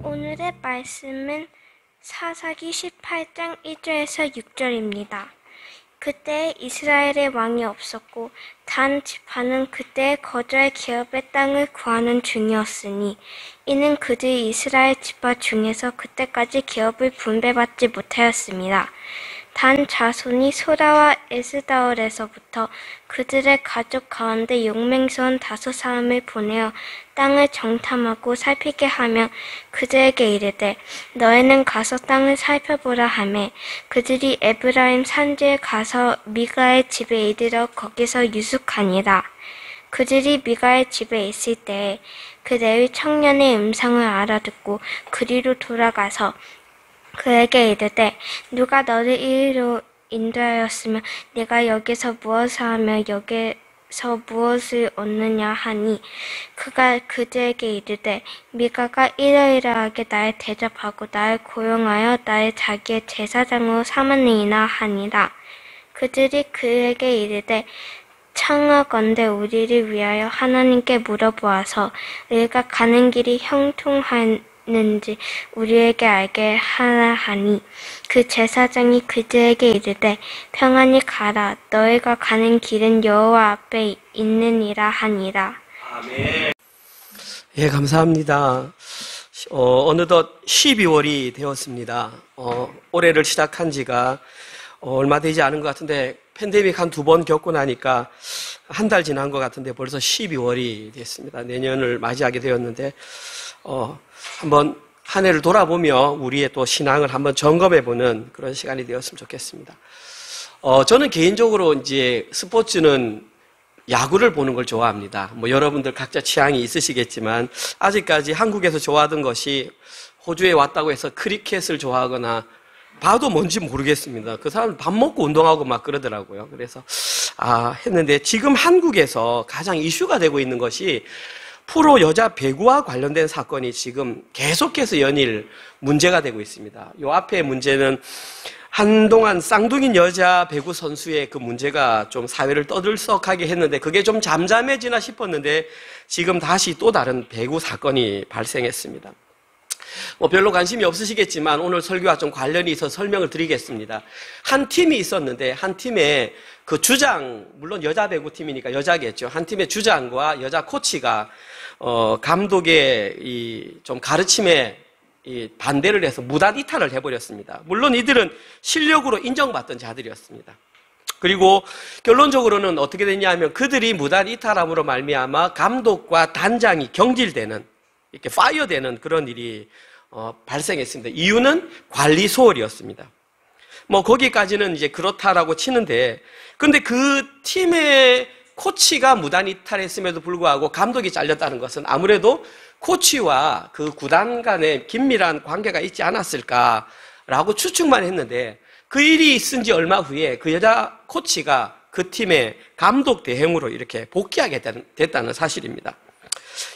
오늘의 말씀은 사사기 18장 1절에서 6절입니다. 그때 이스라엘의 왕이 없었고 단 지파는 그때 거저의 기업의 땅을 구하는 중이었으니 이는 그들이 이스라엘 지파 중에서 그때까지 기업을 분배받지 못하였습니다. 단 자손이 소라와 에스다올에서부터 그들의 가족 가운데 용맹스러운 5사람을 보내어 땅을 정탐하고 살피게 하며 그들에게 이르되 너희는 가서 땅을 살펴보라 하매 그들이 에브라임 산지에 가서 미가의 집에 이르러 거기서 유숙하니라. 그들이 미가의 집에 있을 때에 그 레위 청년의 음성을 알아듣고 그리로 돌아가서 그에게 이르되 누가 너를 이리로 인도하였으며 네가 여기서 무엇을 하며 여기서 무엇을 얻느냐 하니 그가 그들에게 이르되 미가가 이러이러하게 나를 대접하고 나를 고용하여 나를 자기의 제사장으로 삼았느니라 하니라. 그들이 그에게 이르되 청하건대 우리를 위하여 하나님께 물어보아서 우리가 가는 길이 형통하는지 우리에게 알게 하라 하니 그 제사장이 그들에게 이르되 평안히 가라 너희가 가는 길은 여호와 앞에 있느니라 하니라. 아멘. 예, 감사합니다. 어느덧 12월이 되었습니다. 올해를 시작한 지가 얼마 되지 않은 것 같은데 팬데믹 한 2번 겪고 나니까 한 달 지난 것 같은데 벌써 12월이 됐습니다. 내년을 맞이하게 되었는데 한번 한 해를 돌아보며 우리의 또 신앙을 한번 점검해보는 그런 시간이 되었으면 좋겠습니다. 저는 개인적으로 이제 스포츠는 야구를 보는 걸 좋아합니다. 뭐 여러분들 각자 취향이 있으시겠지만 아직까지 한국에서 좋아하던 것이 호주에 왔다고 해서 크리켓을 좋아하거나 봐도 뭔지 모르겠습니다. 그 사람 밥 먹고 운동하고 막 그러더라고요. 그래서 했는데 지금 한국에서 가장 이슈가 되고 있는 것이 프로 여자 배구와 관련된 사건이 지금 계속해서 연일 문제가 되고 있습니다. 요 앞에 문제는 한동안 쌍둥이 여자 배구 선수의 그 문제가 좀 사회를 떠들썩하게 했는데 그게 좀 잠잠해지나 싶었는데 지금 다시 또 다른 배구 사건이 발생했습니다. 별로 관심이 없으시겠지만 오늘 설교와 좀 관련이 있어서 설명을 드리겠습니다. 한 팀이 있었는데 한 팀의 그 주장, 물론 여자 배구팀이니까 여자겠죠. 한 팀의 주장과 여자 코치가 감독의 좀 가르침에 반대를 해서 무단 이탈을 해버렸습니다. 물론 이들은 실력으로 인정받던 자들이었습니다. 그리고 결론적으로는 어떻게 됐냐면 그들이 무단 이탈함으로 말미암아 감독과 단장이 경질되는 이렇게 파이어되는 그런 일이 발생했습니다. 이유는 관리 소홀이었습니다. 거기까지는 이제 그렇다라고 치는데, 근데 그 팀의 코치가 무단 이탈했음에도 불구하고 감독이 잘렸다는 것은 아무래도 코치와 그 구단 간에 긴밀한 관계가 있지 않았을까라고 추측만 했는데 그 일이 있은 지 얼마 후에 그 여자 코치가 그 팀의 감독 대행으로 이렇게 복귀하게 됐다는 사실입니다.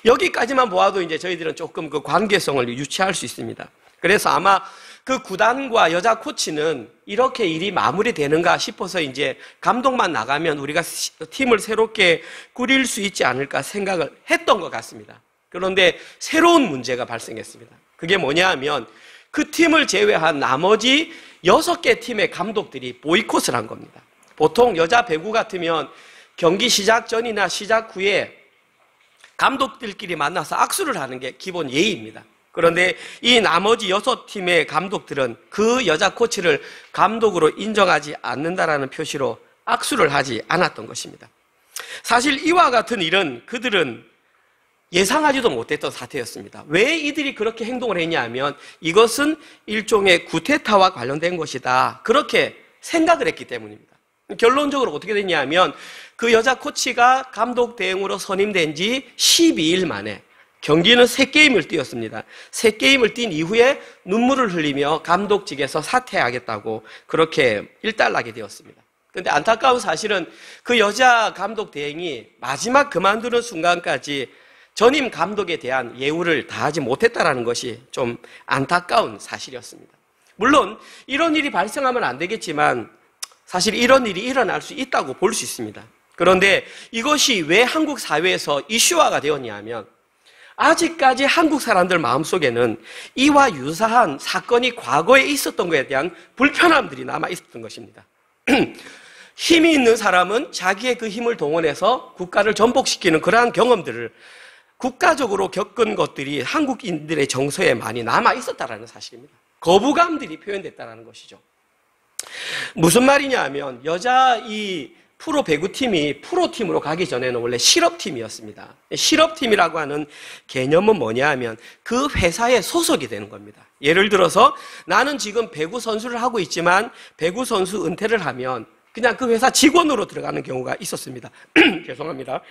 여기까지만 보아도 이제 저희들은 조금 그 관계성을 유추할 수 있습니다. 그래서 아마 그 구단과 여자 코치는 이렇게 일이 마무리되는가 싶어서 이제 감독만 나가면 우리가 팀을 새롭게 꾸릴 수 있지 않을까 생각을 했던 것 같습니다. 그런데 새로운 문제가 발생했습니다. 그게 뭐냐 하면 그 팀을 제외한 나머지 6개 팀의 감독들이 보이콧을 한 겁니다. 보통 여자 배구 같으면 경기 시작 전이나 시작 후에 감독들끼리 만나서 악수를 하는 게 기본 예의입니다. 그런데 이 나머지 6팀의 감독들은 그 여자 코치를 감독으로 인정하지 않는다라는 표시로 악수를 하지 않았던 것입니다. 사실 이와 같은 일은 그들은 예상하지도 못했던 사태였습니다. 왜 이들이 그렇게 행동을 했냐 하면 이것은 일종의 쿠데타와 관련된 것이다. 그렇게 생각을 했기 때문입니다. 결론적으로 어떻게 됐냐 하면 그 여자 코치가 감독 대행으로 선임된 지 12일 만에 경기는 3게임을 뛰었습니다. 3게임을 뛴 이후에 눈물을 흘리며 감독직에서 사퇴하겠다고 그렇게 일단락이 되었습니다. 그런데 안타까운 사실은 그 여자 감독 대행이 마지막 그만두는 순간까지 전임 감독에 대한 예우를 다하지 못했다는 것이 좀 안타까운 사실이었습니다. 물론 이런 일이 발생하면 안 되겠지만 사실 이런 일이 일어날 수 있다고 볼 수 있습니다. 그런데 이것이 왜 한국 사회에서 이슈화가 되었냐 하면 아직까지 한국 사람들 마음속에는 이와 유사한 사건이 과거에 있었던 것에 대한 불편함들이 남아 있었던 것입니다. 힘이 있는 사람은 자기의 그 힘을 동원해서 국가를 전복시키는 그러한 경험들을 국가적으로 겪은 것들이 한국인들의 정서에 많이 남아 있었다는 사실입니다. 거부감들이 표현됐다는 것이죠. 무슨 말이냐 하면 여자 이 프로 배구팀이 프로팀으로 가기 전에는 원래 실업팀이었습니다. 실업팀이라고 하는 개념은 뭐냐 하면 그 회사에 소속이 되는 겁니다. 예를 들어서 나는 지금 배구 선수를 하고 있지만 배구 선수 은퇴를 하면 그냥 그 회사 직원으로 들어가는 경우가 있었습니다. 죄송합니다.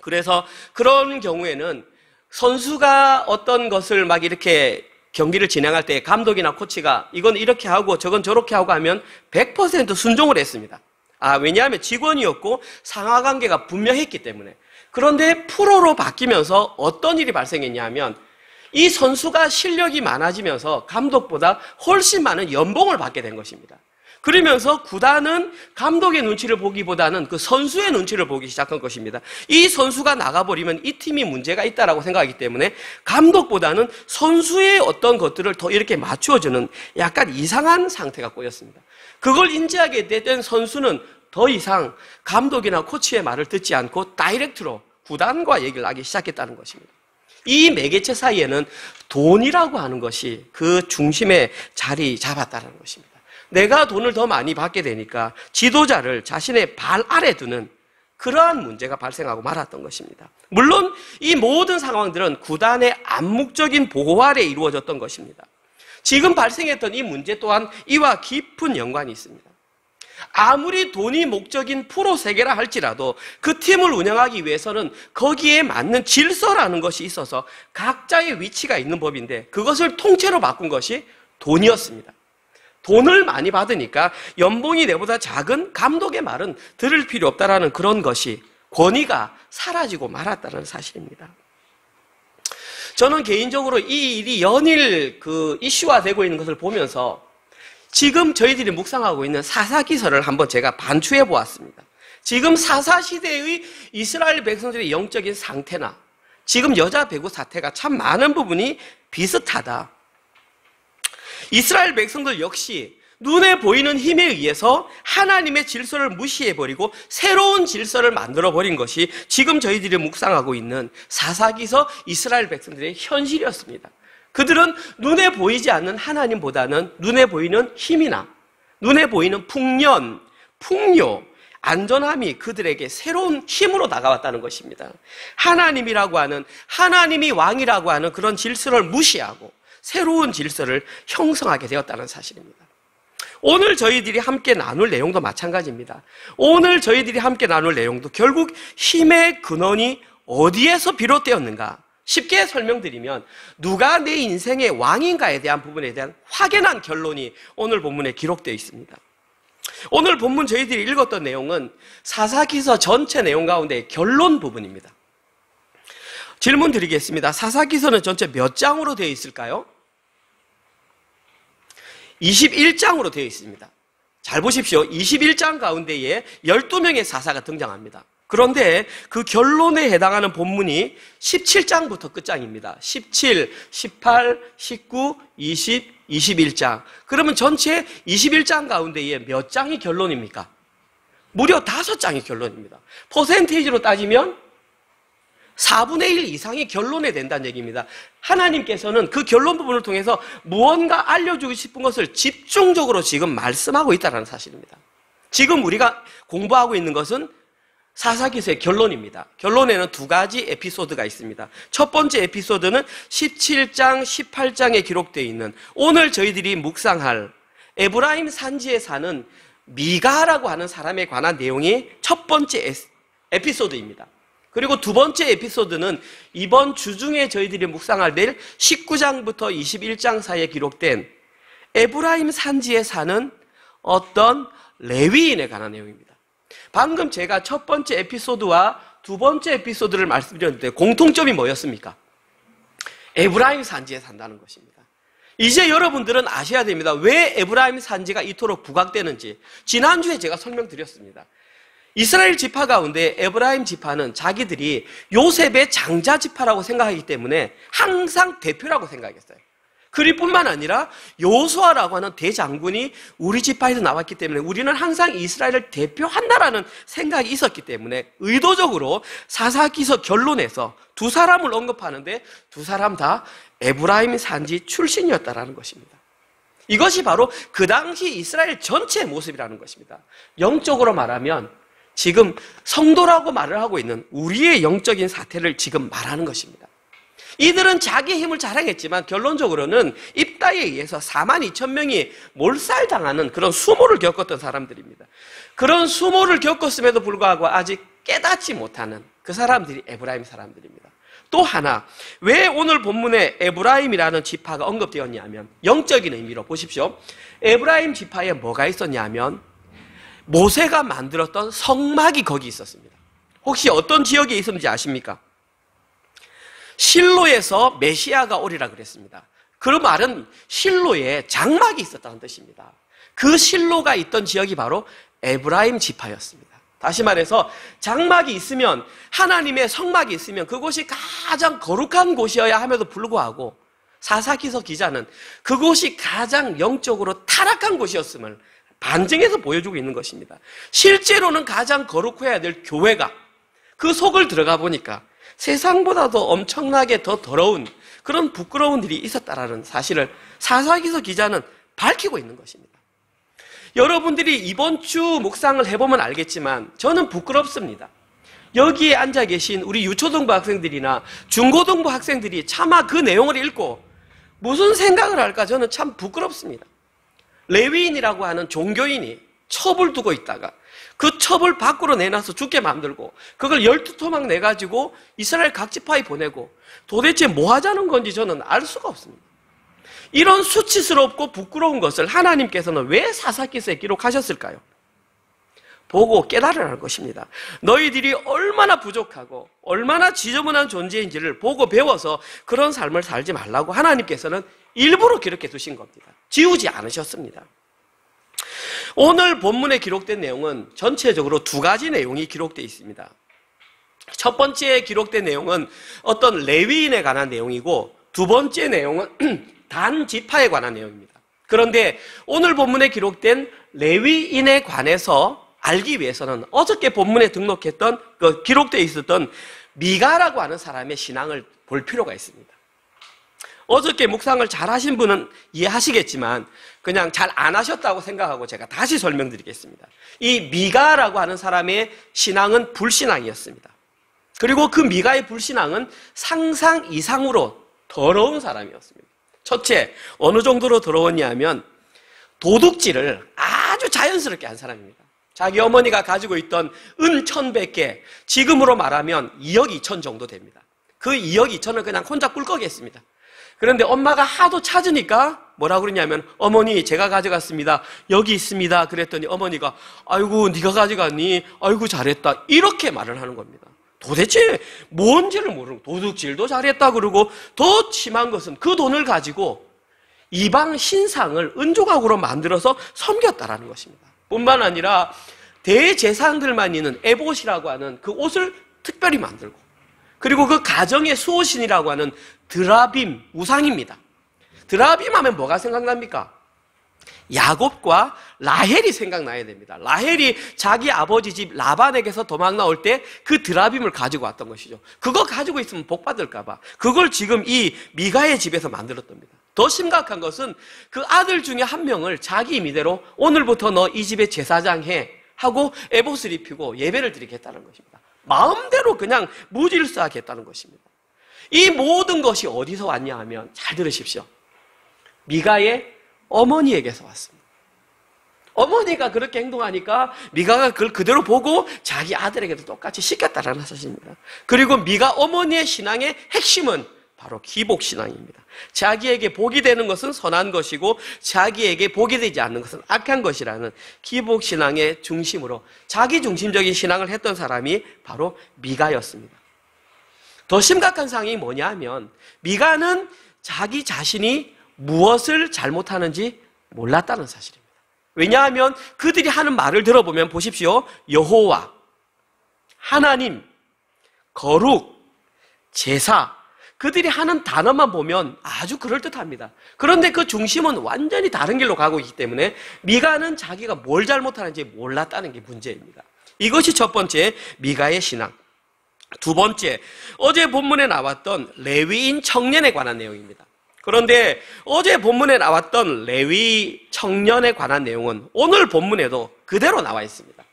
그래서 그런 경우에는 선수가 어떤 것을 막 이렇게 경기를 진행할 때 감독이나 코치가 이건 이렇게 하고 저건 저렇게 하고 하면 100% 순종을 했습니다. 왜냐하면 직원이었고 상하관계가 분명했기 때문에. 그런데 프로로 바뀌면서 어떤 일이 발생했냐 하면 이 선수가 실력이 많아지면서 감독보다 훨씬 많은 연봉을 받게 된 것입니다. 그러면서 구단은 감독의 눈치를 보기보다는 그 선수의 눈치를 보기 시작한 것입니다. 이 선수가 나가버리면 이 팀이 문제가 있다라고 생각하기 때문에 감독보다는 선수의 어떤 것들을 더 이렇게 맞추어주는 약간 이상한 상태가 꼬였습니다. 그걸 인지하게 된 선수는 더 이상 감독이나 코치의 말을 듣지 않고 다이렉트로 구단과 얘기를 하기 시작했다는 것입니다. 이 매개체 사이에는 돈이라고 하는 것이 그 중심에 자리 잡았다는 것입니다. 내가 돈을 더 많이 받게 되니까 지도자를 자신의 발 아래 두는 그러한 문제가 발생하고 말았던 것입니다. 물론 이 모든 상황들은 구단의 암묵적인 보호 아래 이루어졌던 것입니다. 지금 발생했던 이 문제 또한 이와 깊은 연관이 있습니다. 아무리 돈이 목적인 프로 세계라 할지라도 그 팀을 운영하기 위해서는 거기에 맞는 질서라는 것이 있어서 각자의 위치가 있는 법인데 그것을 통째로 바꾼 것이 돈이었습니다. 돈을 많이 받으니까 연봉이 내보다 작은 감독의 말은 들을 필요 없다라는 그런 것이 권위가 사라지고 말았다는 사실입니다. 저는 개인적으로 이 일이 연일 이슈화되고 있는 것을 보면서 지금 저희들이 묵상하고 있는 사사기서를 한번 제가 반추해 보았습니다. 지금 사사시대의 이스라엘 백성들의 영적인 상태나 지금 여자 배구 사태가 참 많은 부분이 비슷하다. 이스라엘 백성들 역시 눈에 보이는 힘에 의해서 하나님의 질서를 무시해버리고 새로운 질서를 만들어버린 것이 지금 저희들이 묵상하고 있는 사사기서 이스라엘 백성들의 현실이었습니다. 그들은 눈에 보이지 않는 하나님보다는 눈에 보이는 힘이나 눈에 보이는 풍년, 풍요, 안전함이 그들에게 새로운 힘으로 다가왔다는 것입니다. 하나님이라고 하는, 하나님이 왕이라고 하는 그런 질서를 무시하고 새로운 질서를 형성하게 되었다는 사실입니다. 오늘 저희들이 함께 나눌 내용도 마찬가지입니다. 오늘 저희들이 함께 나눌 내용도 결국 힘의 근원이 어디에서 비롯되었는가? 쉽게 설명드리면 누가 내 인생의 왕인가에 대한 부분에 대한 확연한 결론이 오늘 본문에 기록되어 있습니다. 오늘 본문 저희들이 읽었던 내용은 사사기서 전체 내용 가운데 결론 부분입니다. 질문 드리겠습니다. 사사기서는 전체 몇 장으로 되어 있을까요? 21장으로 되어 있습니다. 잘 보십시오. 21장 가운데에 12명의 사사가 등장합니다. 그런데 그 결론에 해당하는 본문이 17장부터 끝장입니다. 17, 18, 19, 20, 21장. 그러면 전체 21장 가운데에 몇 장이 결론입니까? 무려 5장이 결론입니다. 퍼센테이지로 따지면 4분의 1 이상이 결론에 된다는 얘기입니다. 하나님께서는 그 결론 부분을 통해서 무언가 알려주고 싶은 것을 집중적으로 지금 말씀하고 있다는 사실입니다. 지금 우리가 공부하고 있는 것은 사사기서의 결론입니다. 결론에는 2가지 에피소드가 있습니다. 첫 번째 에피소드는 17장, 18장에 기록되어 있는 오늘 저희들이 묵상할 에브라임 산지에 사는 미가라고 하는 사람에 관한 내용이 첫 번째 에피소드입니다. 그리고 두 번째 에피소드는 이번 주중에 저희들이 묵상할 내일 19장부터 21장 사이에 기록된 에브라임 산지에 사는 어떤 레위인에 관한 내용입니다. 방금 제가 첫 번째 에피소드와 두 번째 에피소드를 말씀드렸는데 공통점이 뭐였습니까? 에브라임 산지에 산다는 것입니다. 이제 여러분들은 아셔야 됩니다. 왜 에브라임 산지가 이토록 부각되는지 지난주에 제가 설명드렸습니다. 이스라엘 지파 가운데 에브라임 지파는 자기들이 요셉의 장자 지파라고 생각하기 때문에 항상 대표라고 생각했어요. 그뿐만 아니라 여호수아라고 하는 대장군이 우리 지파에서 나왔기 때문에 우리는 항상 이스라엘을 대표한다라는 생각이 있었기 때문에 의도적으로 사사기서 결론에서 두 사람을 언급하는데 두 사람 다 에브라임 산지 출신이었다라는 것입니다. 이것이 바로 그 당시 이스라엘 전체의 모습이라는 것입니다. 영적으로 말하면 지금 성도라고 말을 하고 있는 우리의 영적인 사태를 지금 말하는 것입니다. 이들은 자기의 힘을 자랑했지만 결론적으로는 입다에 의해서 42,000명이 몰살당하는 그런 수모를 겪었던 사람들입니다. 그런 수모를 겪었음에도 불구하고 아직 깨닫지 못하는 그 사람들이 에브라임 사람들입니다. 또 하나, 왜 오늘 본문에 에브라임이라는 지파가 언급되었냐면 영적인 의미로 보십시오. 에브라임 지파에 뭐가 있었냐면 모세가 만들었던 성막이 거기 있었습니다. 혹시 어떤 지역에 있었는지 아십니까? 실로에서 메시아가 오리라 그랬습니다. 그 말은 실로에 장막이 있었다는 뜻입니다. 그 실로가 있던 지역이 바로 에브라임 지파였습니다. 다시 말해서 장막이 있으면, 하나님의 성막이 있으면 그곳이 가장 거룩한 곳이어야 함에도 불구하고 사사기서 기자는 그곳이 가장 영적으로 타락한 곳이었음을 반증해서 보여주고 있는 것입니다. 실제로는 가장 거룩해야 될 교회가 그 속을 들어가 보니까 세상보다도 엄청나게 더 더러운 그런 부끄러운 일이 있었다라는 사실을 사사기서 기자는 밝히고 있는 것입니다. 여러분들이 이번 주 묵상을 해보면 알겠지만 저는 부끄럽습니다. 여기에 앉아 계신 우리 유초등부 학생들이나 중고등부 학생들이 차마 그 내용을 읽고 무슨 생각을 할까 저는 참 부끄럽습니다. 레위인이라고 하는 종교인이 첩을 두고 있다가 그 첩을 밖으로 내놔서 죽게 만들고 그걸 12토막 내가지고 이스라엘 각 지파에 보내고 도대체 뭐 하자는 건지 저는 알 수가 없습니다. 이런 수치스럽고 부끄러운 것을 하나님께서는 왜 사사기서에 기록하셨을까요? 보고 깨달으라는 것입니다. 너희들이 얼마나 부족하고 얼마나 지저분한 존재인지를 보고 배워서 그런 삶을 살지 말라고 하나님께서는 일부러 기록해 두신 겁니다. 지우지 않으셨습니다. 오늘 본문에 기록된 내용은 전체적으로 두 가지 내용이 기록되어 있습니다. 첫 번째 기록된 내용은 어떤 레위인에 관한 내용이고 두 번째 내용은 단 지파에 관한 내용입니다. 그런데 오늘 본문에 기록된 레위인에 관해서 알기 위해서는 어저께 본문에 등록했던 기록되어 있었던 미가라고 하는 사람의 신앙을 볼 필요가 있습니다. 어저께 묵상을 잘 하신 분은 이해하시겠지만 그냥 잘 안 하셨다고 생각하고 제가 다시 설명드리겠습니다. 이 미가라고 하는 사람의 신앙은 불신앙이었습니다. 그리고 그 미가의 불신앙은 상상 이상으로 더러운 사람이었습니다. 첫째, 어느 정도로 더러웠냐 하면 도둑질을 아주 자연스럽게 한 사람입니다. 자기 어머니가 가지고 있던 은 1,100개, 지금으로 말하면 2억 2천 정도 됩니다. 그 2억 2천을 그냥 혼자 꿀꺽했습니다. 그런데 엄마가 하도 찾으니까 뭐라고 그러냐면 어머니 제가 가져갔습니다. 여기 있습니다. 그랬더니 어머니가 아이고 네가 가져갔니? 아이고 잘했다. 이렇게 말을 하는 겁니다. 도대체 뭔지를 모르고 도둑질도 잘했다 그러고 더 심한 것은 그 돈을 가지고 이방 신상을 은조각으로 만들어서 섬겼다라는 것입니다. 뿐만 아니라 대제사장들만 있는 에봇이라고 하는 그 옷을 특별히 만들고 그리고 그 가정의 수호신이라고 하는 드라빔 우상입니다. 드라빔 하면 뭐가 생각납니까? 야곱과 라헬이 생각나야 됩니다. 라헬이 자기 아버지 집 라반에게서 도망 나올 때 그 드라빔을 가지고 왔던 것이죠. 그거 가지고 있으면 복 받을까 봐 그걸 지금 이 미가의 집에서 만들었답니다. 더 심각한 것은 그 아들 중에 한 명을 자기 임의대로 오늘부터 너 이 집의 제사장 해 하고 에봇을 입히고 예배를 드리겠다는 것입니다. 마음대로 그냥 무질서하게 했다는 것입니다. 이 모든 것이 어디서 왔냐 하면 잘 들으십시오. 미가의 어머니에게서 왔습니다. 어머니가 그렇게 행동하니까 미가가 그걸 그대로 보고 자기 아들에게도 똑같이 시켰다라는 사실입니다. 그리고 미가 어머니의 신앙의 핵심은 바로 기복신앙입니다. 자기에게 복이 되는 것은 선한 것이고 자기에게 복이 되지 않는 것은 악한 것이라는 기복신앙의 중심으로 자기중심적인 신앙을 했던 사람이 바로 미가였습니다. 더 심각한 상황이 뭐냐 하면 미가는 자기 자신이 무엇을 잘못하는지 몰랐다는 사실입니다. 왜냐하면 그들이 하는 말을 들어보면 보십시오. 여호와, 하나님, 거룩, 제사, 그들이 하는 단어만 보면 아주 그럴듯합니다. 그런데 그 중심은 완전히 다른 길로 가고 있기 때문에 미가는 자기가 뭘 잘못하는지 몰랐다는 게 문제입니다. 이것이 첫 번째 미가의 신앙. 두 번째, 어제 본문에 나왔던 레위인 청년에 관한 내용입니다. 그런데 어제 본문에 나왔던 레위 청년에 관한 내용은 오늘 본문에도 그대로 나와 있습니다.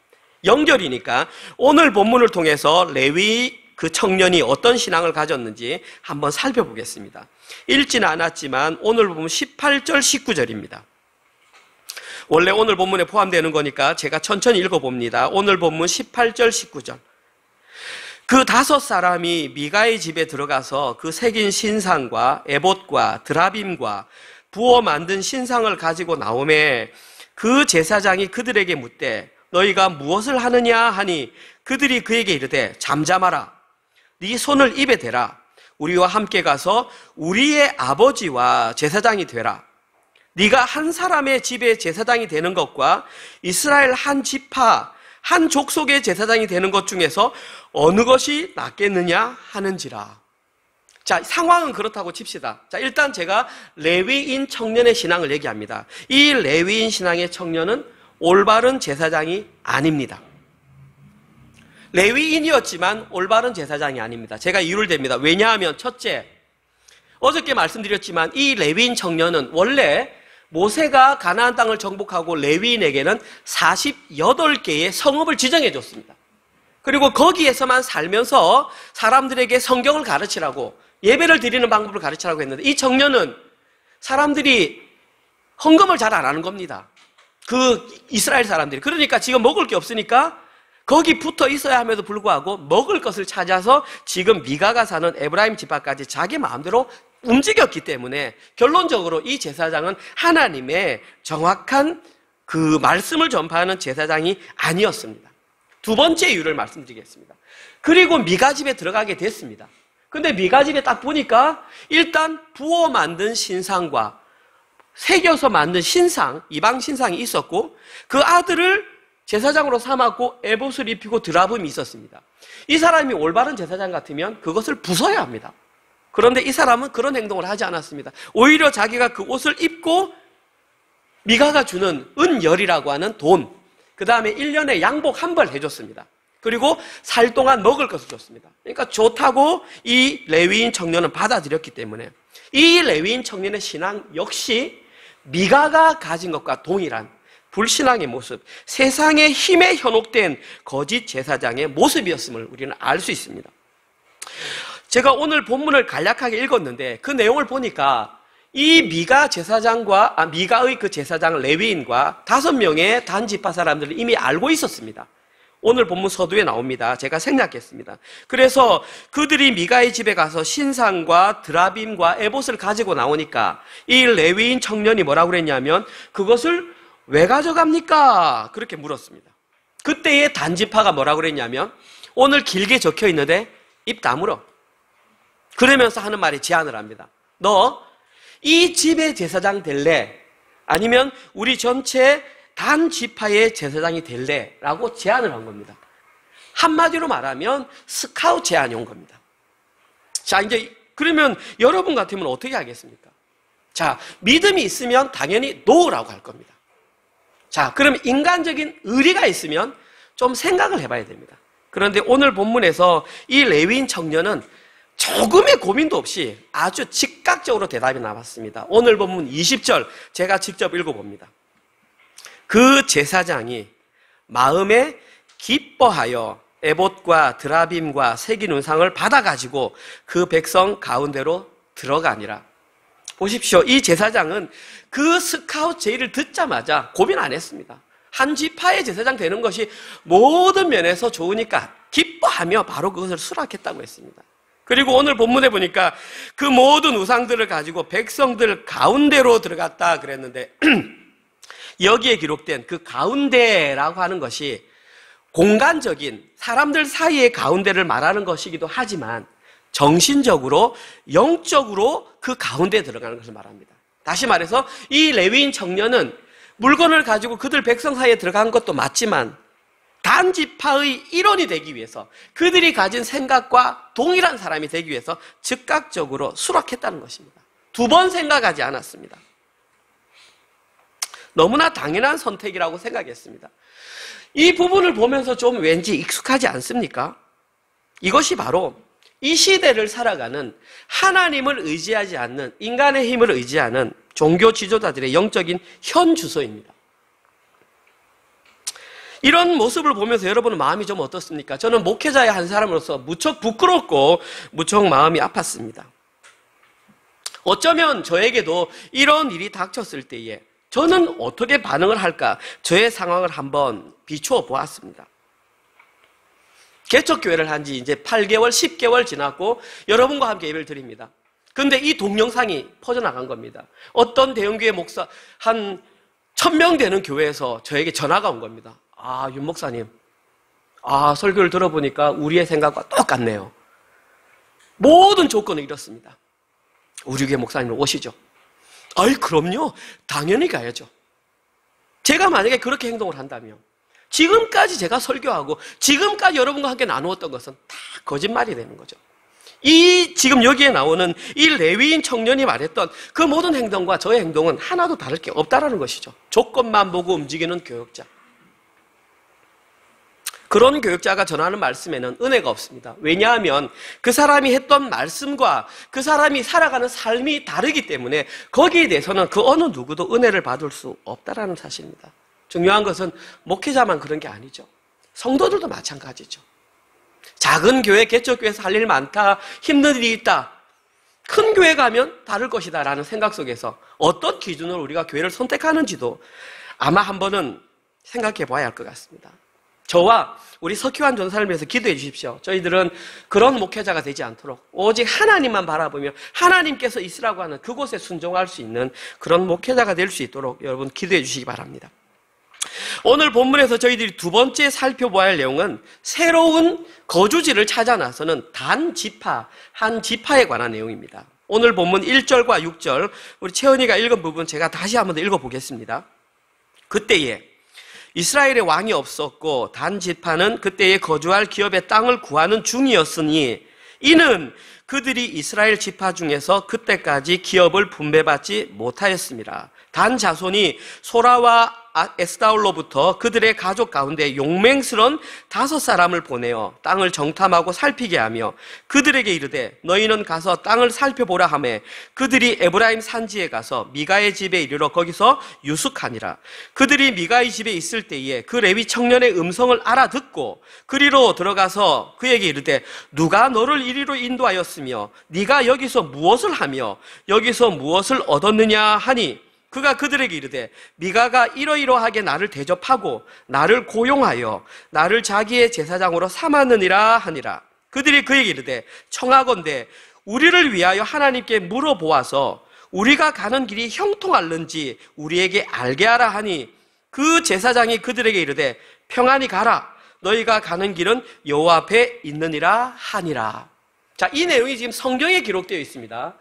연결이니까 오늘 본문을 통해서 레위 그 청년이 어떤 신앙을 가졌는지 한번 살펴보겠습니다. 읽지는 않았지만 오늘 본문 18절 19절입니다. 원래 오늘 본문에 포함되는 거니까 제가 천천히 읽어봅니다. 오늘 본문 18절 19절. 그 5사람이 미가의 집에 들어가서 그 새긴 신상과 에봇과 드라빔과 부어 만든 신상을 가지고 나오매 그 제사장이 그들에게 묻되 너희가 무엇을 하느냐 하니 그들이 그에게 이르되 잠잠하라. 네 손을 입에 대라. 우리와 함께 가서 우리의 아버지와 제사장이 되라. 네가 한 사람의 집에 제사장이 되는 것과 이스라엘 한 지파 한 족속의 제사장이 되는 것 중에서 어느 것이 낫겠느냐 하는지라. 자, 상황은 그렇다고 칩시다. 자, 일단 제가 레위인 청년의 신앙을 얘기합니다. 이 레위인 신앙의 청년은 올바른 제사장이 아닙니다. 레위인이었지만 올바른 제사장이 아닙니다. 제가 이유를 댑니다. 왜냐하면 첫째, 어저께 말씀드렸지만 이 레위인 청년은 원래 모세가 가나안 땅을 정복하고 레위인에게는 48개의 성읍을 지정해 줬습니다. 그리고 거기에서만 살면서 사람들에게 성경을 가르치라고, 예배를 드리는 방법을 가르치라고 했는데 이 청년은 사람들이 헌금을 잘 안 하는 겁니다. 그 이스라엘 사람들이. 그러니까 지금 먹을 게 없으니까 거기 붙어 있어야 함에도 불구하고 먹을 것을 찾아서 지금 미가가 사는 에브라임 지파까지 자기 마음대로 움직였기 때문에 결론적으로 이 제사장은 하나님의 정확한 그 말씀을 전파하는 제사장이 아니었습니다. 두 번째 이유를 말씀드리겠습니다. 그리고 미가 집에 들어가게 됐습니다. 근데 미가 집에 딱 보니까 일단 부어 만든 신상과 새겨서 만든 신상, 이방 신상이 있었고 그 아들을 제사장으로 삼았고 에봇을 입히고 드라빔이 있었습니다. 이 사람이 올바른 제사장 같으면 그것을 부숴야 합니다. 그런데 이 사람은 그런 행동을 하지 않았습니다. 오히려 자기가 그 옷을 입고 미가가 주는 은열이라고 하는 돈, 그 다음에 1년에 양복 한 벌 해줬습니다. 그리고 살 동안 먹을 것을 줬습니다. 그러니까 좋다고 이 레위인 청년은 받아들였기 때문에 이 레위인 청년의 신앙 역시 미가가 가진 것과 동일한 불신앙의 모습, 세상의 힘에 현혹된 거짓 제사장의 모습이었음을 우리는 알 수 있습니다. 제가 오늘 본문을 간략하게 읽었는데 그 내용을 보니까 이 미가 제사장과 미가의 그 제사장 레위인과 5명의 단지파 사람들을 이미 알고 있었습니다. 오늘 본문 서두에 나옵니다. 제가 생략했습니다. 그래서 그들이 미가의 집에 가서 신상과 드라빔과 에봇을 가지고 나오니까 이 레위인 청년이 뭐라고 그랬냐면 그것을 왜 가져갑니까? 그렇게 물었습니다. 그때의 단지파가 뭐라고 그랬냐면 오늘 길게 적혀 있는데 입 다물어. 그러면서 하는 말이 제안을 합니다. 너 이 집의 제사장 될래? 아니면 우리 전체 단지파의 제사장이 될래? 라고 제안을 한 겁니다. 한마디로 말하면 스카우트 제안이 온 겁니다. 자, 이제 그러면 여러분 같으면 어떻게 하겠습니까? 자, 믿음이 있으면 당연히 노라고 할 겁니다. 자, 그럼 인간적인 의리가 있으면 좀 생각을 해봐야 됩니다. 그런데 오늘 본문에서 이 레위인 청년은 조금의 고민도 없이 아주 즉각적으로 대답이 나왔습니다. 오늘 본문 20절 제가 직접 읽어봅니다. 그 제사장이 마음에 기뻐하여 에봇과 드라빔과 새긴 우상을 받아가지고 그 백성 가운데로 들어가니라. 보십시오. 이 제사장은 그 스카우트 제의를 듣자마자 고민 안 했습니다. 한 지파의 제사장 되는 것이 모든 면에서 좋으니까 기뻐하며 바로 그것을 수락했다고 했습니다. 그리고 오늘 본문에 보니까 그 모든 우상들을 가지고 백성들 가운데로 들어갔다 그랬는데 여기에 기록된 그 가운데라고 하는 것이 공간적인 사람들 사이의 가운데를 말하는 것이기도 하지만 정신적으로 영적으로 그 가운데에 들어가는 것을 말합니다. 다시 말해서 이 레위인 청년은 물건을 가지고 그들 백성 사이에 들어간 것도 맞지만 단지파의 일원이 되기 위해서, 그들이 가진 생각과 동일한 사람이 되기 위해서 즉각적으로 수락했다는 것입니다. 두 번 생각하지 않았습니다. 너무나 당연한 선택이라고 생각했습니다. 이 부분을 보면서 좀 왠지 익숙하지 않습니까? 이것이 바로 이 시대를 살아가는 하나님을 의지하지 않는, 인간의 힘을 의지하는 종교 지도자들의 영적인 현주소입니다. 이런 모습을 보면서 여러분은 마음이 좀 어떻습니까? 저는 목회자의 한 사람으로서 무척 부끄럽고 무척 마음이 아팠습니다. 어쩌면 저에게도 이런 일이 닥쳤을 때에 저는 어떻게 반응을 할까? 저의 상황을 한번 비추어 보았습니다. 개척교회를 한 지 이제 8개월, 10개월 지났고 여러분과 함께 예배를 드립니다. 그런데 이 동영상이 퍼져나간 겁니다. 어떤 대형교회 목사, 한 1000명 되는 교회에서 저에게 전화가 온 겁니다. 아, 윤 목사님. 아, 설교를 들어보니까 우리의 생각과 똑같네요. 모든 조건을 잃었습니다. 우리 교회 목사님으로 오시죠. 아이, 그럼요. 당연히 가야죠. 제가 만약에 그렇게 행동을 한다면 지금까지 제가 설교하고 지금까지 여러분과 함께 나누었던 것은 다 거짓말이 되는 거죠. 지금 여기에 나오는 이 레위인 청년이 말했던 그 모든 행동과 저의 행동은 하나도 다를 게 없다라는 것이죠. 조건만 보고 움직이는 교역자. 그런 교역자가 전하는 말씀에는 은혜가 없습니다. 왜냐하면 그 사람이 했던 말씀과 그 사람이 살아가는 삶이 다르기 때문에 거기에 대해서는 그 어느 누구도 은혜를 받을 수 없다라는 사실입니다. 중요한 것은 목회자만 그런 게 아니죠. 성도들도 마찬가지죠. 작은 교회, 개척교회에서 할 일 많다, 힘든 일이 있다. 큰 교회 가면 다를 것이다 라는 생각 속에서 어떤 기준으로 우리가 교회를 선택하는지도 아마 한 번은 생각해 봐야 할 것 같습니다. 저와 우리 석희환 전사를 위해서 기도해 주십시오. 저희들은 그런 목회자가 되지 않도록 오직 하나님만 바라보며 하나님께서 있으라고 하는 그곳에 순종할 수 있는 그런 목회자가 될 수 있도록 여러분 기도해 주시기 바랍니다. 오늘 본문에서 저희들이 두 번째 살펴봐야 할 내용은 새로운 거주지를 찾아 나서는 단 지파, 한 지파에 관한 내용입니다. 오늘 본문 1절과 6절 우리 채은이가 읽은 부분 제가 다시 한번 더 읽어보겠습니다. 그때에 이스라엘의 왕이 없었고 단 지파는 그때에 거주할 기업의 땅을 구하는 중이었으니 이는 그들이 이스라엘 지파 중에서 그때까지 기업을 분배받지 못하였습니다. 단 자손이 소라와 에스다올로부터 그들의 가족 가운데 용맹스런 5사람을 보내어 땅을 정탐하고 살피게 하며 그들에게 이르되 너희는 가서 땅을 살펴보라 하매 그들이 에브라임 산지에 가서 미가의 집에 이르러 거기서 유숙하니라. 그들이 미가의 집에 있을 때에 그 레위 청년의 음성을 알아듣고 그리로 들어가서 그에게 이르되 누가 너를 이리로 인도하였으며 네가 여기서 무엇을 하며 여기서 무엇을 얻었느냐 하니 그가 그들에게 이르되 미가가 이러이러하게 나를 대접하고 나를 고용하여 나를 자기의 제사장으로 삼았느니라 하니라. 그들이 그에게 이르되 청하건대 우리를 위하여 하나님께 물어보아서 우리가 가는 길이 형통할는지 우리에게 알게 하라 하니 그 제사장이 그들에게 이르되 평안히 가라. 너희가 가는 길은 여호와 앞에 있느니라 하니라. 자, 이 내용이 지금 성경에 기록되어 있습니다.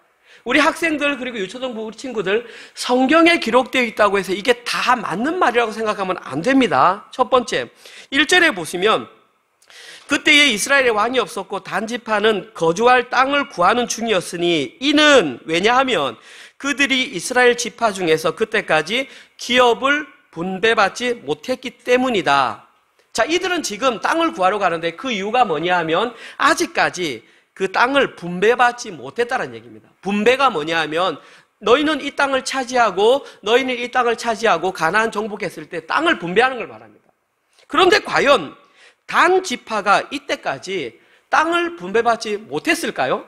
우리 학생들 그리고 유초등부 우리 친구들 성경에 기록되어 있다고 해서 이게 다 맞는 말이라고 생각하면 안 됩니다. 첫 번째 1절에 보시면 그때에 이스라엘의 왕이 없었고 단지파는 거주할 땅을 구하는 중이었으니 이는 왜냐하면 그들이 이스라엘 지파 중에서 그때까지 기업을 분배받지 못했기 때문이다. 자, 이들은 지금 땅을 구하러 가는데 그 이유가 뭐냐 하면 아직까지 그 땅을 분배받지 못했다는 얘기입니다. 분배가 뭐냐 하면 너희는 이 땅을 차지하고 너희는 이 땅을 차지하고 가나안 정복했을 때 땅을 분배하는 걸 말합니다. 그런데 과연 단 지파가 이때까지 땅을 분배받지 못했을까요?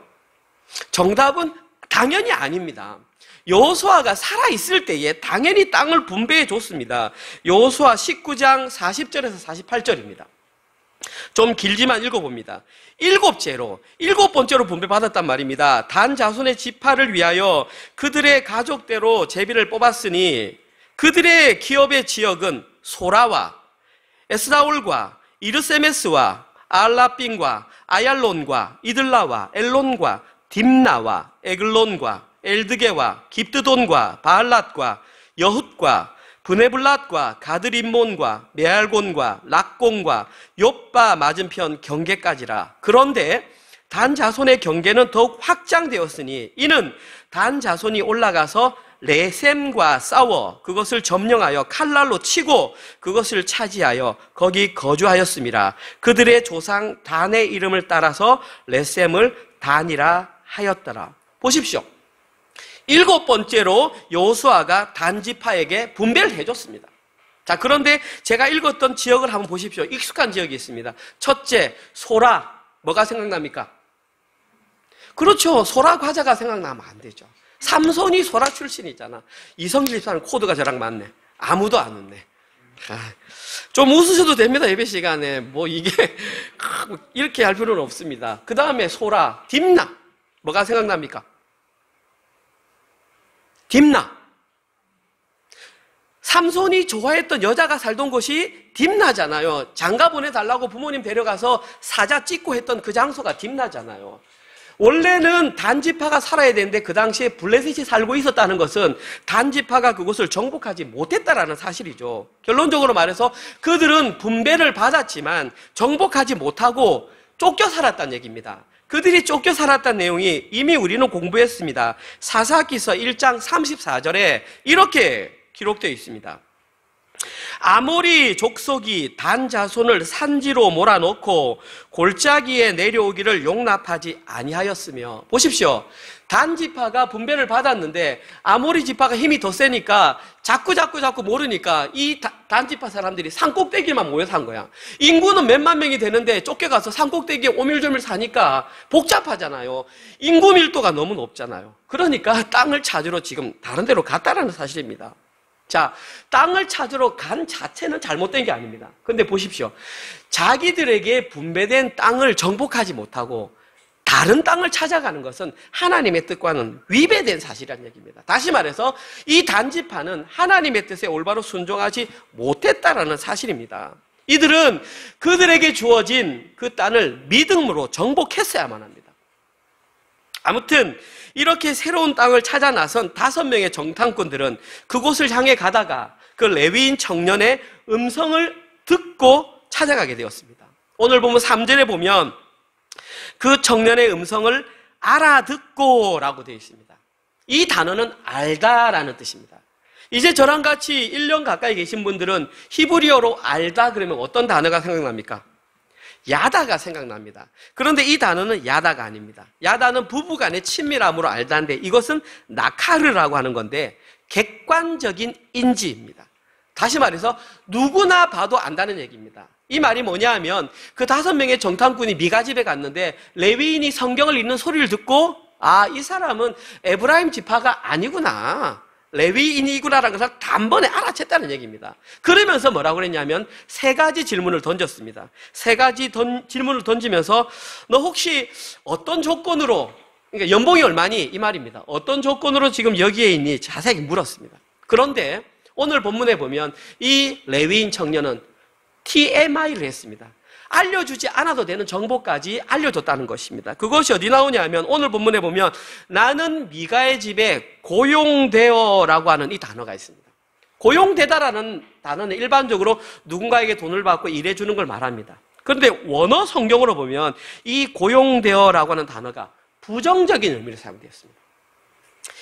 정답은 당연히 아닙니다. 여호수아가 살아있을 때에 당연히 땅을 분배해 줬습니다. 여호수아 19장 40절에서 48절입니다. 좀 길지만 읽어봅니다. 일곱 번째로 분배받았단 말입니다. 단 자손의 지파를 위하여 그들의 가족대로 제비를 뽑았으니 그들의 기업의 지역은 소라와 에스다올과 이르세메스와 알라빈과 아얄론과 이들라와 엘론과 딥나와 에글론과 엘드게와 깁드돈과 바알랏과 여훗과 브네블랏과 가드림몬과 메알곤과 락공과 욥바 맞은편 경계까지라. 그런데 단 자손의 경계는 더욱 확장되었으니 이는 단 자손이 올라가서 레셈과 싸워 그것을 점령하여 칼날로 치고 그것을 차지하여 거기 거주하였음이라. 그들의 조상 단의 이름을 따라서 레셈을 단이라 하였더라. 보십시오. 7번째로 여호수아가 단 지파에게 분배를 해줬습니다. 자, 그런데 제가 읽었던 지역을 한번 보십시오. 익숙한 지역이 있습니다. 첫째, 소라. 뭐가 생각납니까? 그렇죠. 소라 과자가 생각나면 안 되죠. 삼손이 소라 출신이잖아. 이성길 집사는 코드가 저랑 맞네. 아무도 안 웃네. 좀 웃으셔도 됩니다. 예배 시간에. 뭐 이게 이렇게 할 필요는 없습니다. 그 다음에 소라, 딥나. 뭐가 생각납니까? 딥나. 삼손이 좋아했던 여자가 살던 곳이 딥나잖아요. 장가 보내달라고 부모님 데려가서 사자 찍고 했던 그 장소가 딥나잖아요. 원래는 단지파가 살아야 되는데 그 당시에 블레셋이 살고 있었다는 것은 단지파가 그곳을 정복하지 못했다라는 사실이죠. 결론적으로 말해서 그들은 분배를 받았지만 정복하지 못하고 쫓겨 살았다는 얘기입니다. 그들이 쫓겨 살았다는 내용이 이미 우리는 공부했습니다. 사사기서 1장 34절에 이렇게 기록되어 있습니다. 아모리 족속이 단 자손을 산지로 몰아넣고 골짜기에 내려오기를 용납하지 아니하였으며. 보십시오. 단 지파가 분배를 받았는데 아모리 지파가 힘이 더 세니까 자꾸 모르니까 이 단 지파 사람들이 산꼭대기만 모여 산 거야. 인구는 몇만 명이 되는데 쫓겨가서 산꼭대기에 오밀조밀 사니까 복잡하잖아요. 인구 밀도가 너무 높잖아요. 그러니까 땅을 찾으러 지금 다른 데로 갔다라는 사실입니다. 자, 땅을 찾으러 간 자체는 잘못된 게 아닙니다. 그런데 보십시오. 자기들에게 분배된 땅을 정복하지 못하고 다른 땅을 찾아가는 것은 하나님의 뜻과는 위배된 사실이라는 얘기입니다. 다시 말해서 이 단지파는 하나님의 뜻에 올바로 순종하지 못했다라는 사실입니다. 이들은 그들에게 주어진 그 땅을 믿음으로 정복했어야만 합니다. 아무튼 이렇게 새로운 땅을 찾아 나선 5명의 정탐꾼들은 그곳을 향해 가다가 그 레위인 청년의 음성을 듣고 찾아가게 되었습니다. 오늘 보면 3절에 보면 그 청년의 음성을 알아듣고 라고 되어 있습니다. 이 단어는 알다라는 뜻입니다. 이제 저랑 같이 1년 가까이 계신 분들은 히브리어로 알다 그러면 어떤 단어가 생각납니까? 야다가 생각납니다. 그런데 이 단어는 야다가 아닙니다. 야다는 부부간의 친밀함으로 알다인데 이것은 나카르라고 하는 건데 객관적인 인지입니다. 다시 말해서 누구나 봐도 안다는 얘기입니다. 이 말이 뭐냐 하면 그 5명의 정탐꾼이 미가 집에 갔는데 레위인이 성경을 읽는 소리를 듣고 아, 이 사람은 에브라임 지파가 아니구나. 레위인이구나라는 것을 단번에 알아챘다는 얘기입니다. 그러면서 뭐라고 그랬냐면 3가지 질문을 던졌습니다. 3가지 질문을 던지면서 너 혹시 어떤 조건으로, 그러니까 연봉이 얼마니? 이 말입니다. 어떤 조건으로 지금 여기에 있니? 자세히 물었습니다. 그런데 오늘 본문에 보면 이 레위인 청년은 TMI를 했습니다. 알려주지 않아도 되는 정보까지 알려줬다는 것입니다. 그것이 어디 나오냐 하면 오늘 본문에 보면 나는 미가의 집에 고용되어라고 하는 이 단어가 있습니다. 고용되다라는 단어는 일반적으로 누군가에게 돈을 받고 일해주는 걸 말합니다. 그런데 원어 성경으로 보면 이 고용되어라고 하는 단어가 부정적인 의미로 사용되었습니다.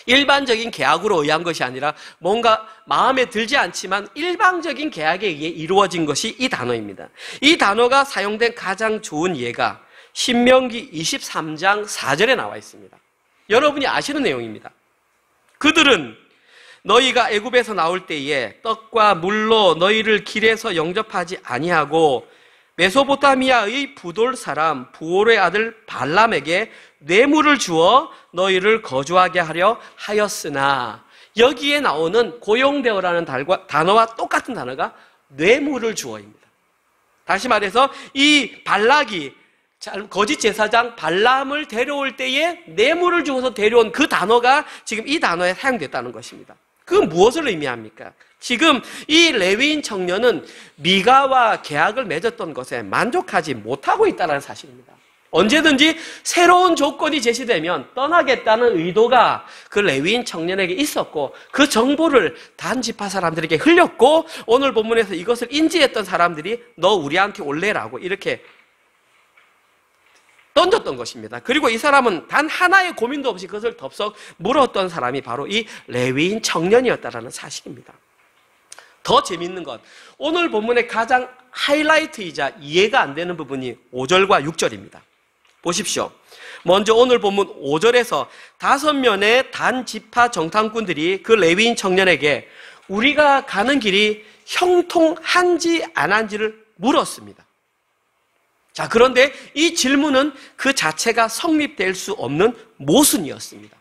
일반적인 계약으로 의한 것이 아니라 뭔가 마음에 들지 않지만 일방적인 계약에 의해 이루어진 것이 이 단어입니다. 이 단어가 사용된 가장 좋은 예가 신명기 23장 4절에 나와 있습니다. 여러분이 아시는 내용입니다. 그들은 너희가 애굽에서 나올 때에 떡과 물로 너희를 길에서 영접하지 아니하고 메소포타미아의 부돌 사람 부올의 아들 발람에게 뇌물을 주어 너희를 거주하게 하려 하였으나 여기에 나오는 고용되어라는 단어와 똑같은 단어가 뇌물을 주어입니다. 다시 말해서 이 발락이 거짓 제사장 발람을 데려올 때에 뇌물을 주어서 데려온 그 단어가 지금 이 단어에 사용됐다는 것입니다. 그건 무엇을 의미합니까? 지금 이 레위인 청년은 미가와 계약을 맺었던 것에 만족하지 못하고 있다는 사실입니다. 언제든지 새로운 조건이 제시되면 떠나겠다는 의도가 그 레위인 청년에게 있었고 그 정보를 단 지파 사람들에게 흘렸고 오늘 본문에서 이것을 인지했던 사람들이 너 우리한테 올래라고 이렇게 던졌던 것입니다. 그리고 이 사람은 단 하나의 고민도 없이 그것을 덥석 물었던 사람이 바로 이 레위인 청년이었다는 사실입니다. 더 재밌는 건 오늘 본문의 가장 하이라이트이자 이해가 안 되는 부분이 5절과 6절입니다. 보십시오. 먼저 오늘 본문 5절에서 5명의 단 지파 정탐꾼들이 그 레위인 청년에게 우리가 가는 길이 형통한지 안 한지를 물었습니다. 자, 그런데 이 질문은 그 자체가 성립될 수 없는 모순이었습니다.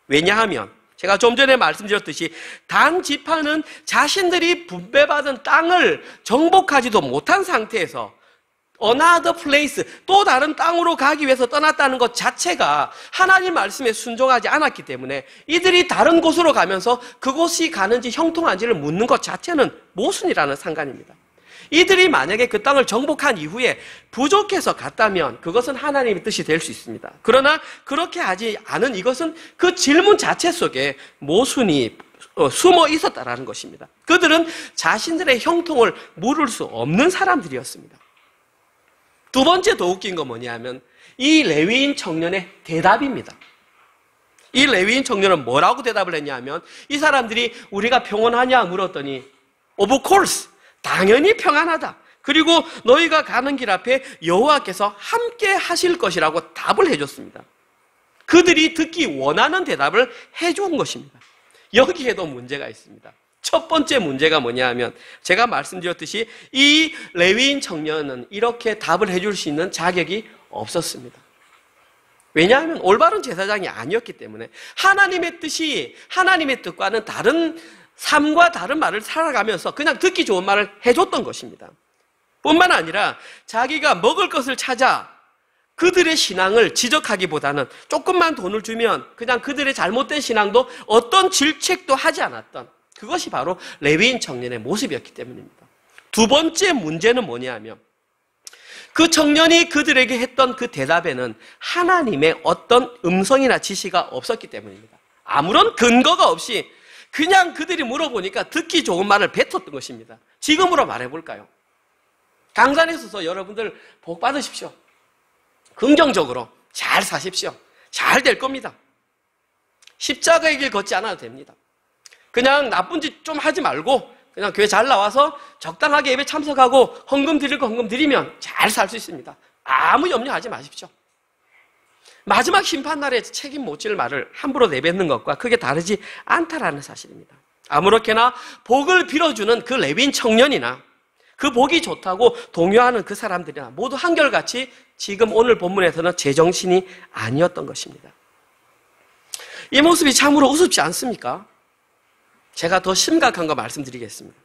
왜냐하면 제가 좀 전에 말씀드렸듯이 단 지파는 자신들이 분배받은 땅을 정복하지도 못한 상태에서 another place, 또 다른 땅으로 가기 위해서 떠났다는 것 자체가 하나님 말씀에 순종하지 않았기 때문에 이들이 다른 곳으로 가면서 그곳이 가는지 형통한지를 묻는 것 자체는 모순이라는 상관입니다. 이들이 만약에 그 땅을 정복한 이후에 부족해서 갔다면 그것은 하나님의 뜻이 될 수 있습니다. 그러나 그렇게 하지 않은 이것은 그 질문 자체 속에 모순이 숨어 있었다라는 것입니다. 그들은 자신들의 형통을 물을 수 없는 사람들이었습니다. 두 번째 더 웃긴 건 뭐냐면 이 레위인 청년의 대답입니다. 이 레위인 청년은 뭐라고 대답을 했냐면 이 사람들이 우리가 평안하냐 물었더니 of course, 당연히 평안하다. 그리고 너희가 가는 길 앞에 여호와께서 함께 하실 것이라고 답을 해줬습니다. 그들이 듣기 원하는 대답을 해준 것입니다. 여기에도 문제가 있습니다. 첫 번째 문제가 뭐냐 하면 제가 말씀드렸듯이 이 레위인 청년은 이렇게 답을 해줄 수 있는 자격이 없었습니다. 왜냐하면 올바른 제사장이 아니었기 때문에 하나님의 뜻이 하나님의 뜻과는 다른 삶과 다른 말을 살아가면서 그냥 듣기 좋은 말을 해줬던 것입니다. 뿐만 아니라 자기가 먹을 것을 찾아 그들의 신앙을 지적하기보다는 조금만 돈을 주면 그냥 그들의 잘못된 신앙도 어떤 질책도 하지 않았던 그것이 바로 레위인 청년의 모습이었기 때문입니다. 두 번째 문제는 뭐냐면 그 청년이 그들에게 했던 그 대답에는 하나님의 어떤 음성이나 지시가 없었기 때문입니다. 아무런 근거가 없이 그냥 그들이 물어보니까 듣기 좋은 말을 뱉었던 것입니다. 지금으로 말해볼까요? 강산에 서서 여러분들 복 받으십시오. 긍정적으로 잘 사십시오. 잘 될 겁니다. 십자가의 길 걷지 않아도 됩니다. 그냥 나쁜 짓 좀 하지 말고 그냥 교회 잘 나와서 적당하게 예배 참석하고 헌금 드릴 거 헌금 드리면 잘 살 수 있습니다. 아무 염려하지 마십시오. 마지막 심판날에 책임 못 질 말을 함부로 내뱉는 것과 크게 다르지 않다라는 사실입니다. 아무렇게나 복을 빌어주는 그 레위인 청년이나 그 복이 좋다고 동요하는 그 사람들이나 모두 한결같이 지금 오늘 본문에서는 제정신이 아니었던 것입니다. 이 모습이 참으로 우습지 않습니까? 제가 더 심각한 거 말씀드리겠습니다.